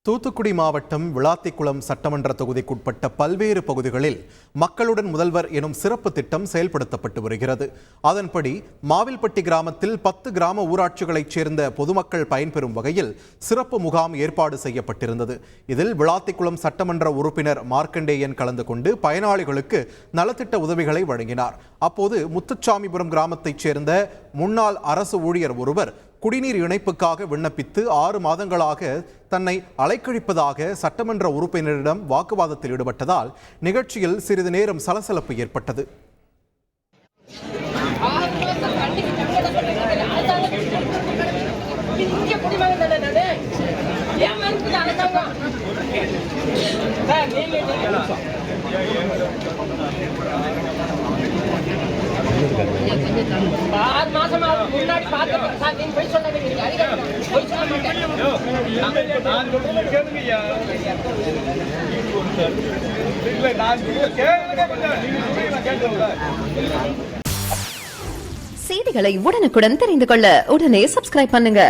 தூத்துக்குடி மாவட்டம் விளாத்திக்குளம் சட்டமன்ற தொகுதிக்குட்பட்ட பல்வேறு பகுதிகளில் மக்களுடன் முதல்வர் எனும் சிறப்பு திட்டம் செயல்படுத்தப்பட்டு வருகிறது. அதன்படி மாவில்பட்டி கிராமத்தில் 10 கிராம ஊராட்சிகளைச் சேர்ந்த பொதுமக்கள் பயன்பெறும் வகையில் சிறப்பு முகாம் ஏற்பாடு செய்யப்பட்டிருந்தது. இதில் விளாத்திக்குளம் சட்டமன்ற உறுப்பினர் மார்க்கண்டேயன் கலந்து கொண்டு பயனாளிகளுக்கு நலத்திட்ட உதவிகளை வழங்கினார். அப்போது முத்துச்சாமிபுரம் கிராமத்தைச் சேர்ந்த முன்னாள் அரசு ஊழியர் ஒருவர் குடிநீர் இணைப்புக்காக விண்ணப்பித்து 6 மாதங்களாக தன்னை அலைக்கழிப்பதாக சட்டமன்ற உறுப்பினரிடம் வாக்குவாதத்தில் ஈடுபட்டதால் நிகழ்ச்சியில் சிறிது நேரம் சலசலப்பு ஏற்பட்டது. செய்திகளை உடனுக்குடன் தெரிந்து கொள்ள உடனே சப்ஸ்கிரைப் பண்ணுங்க.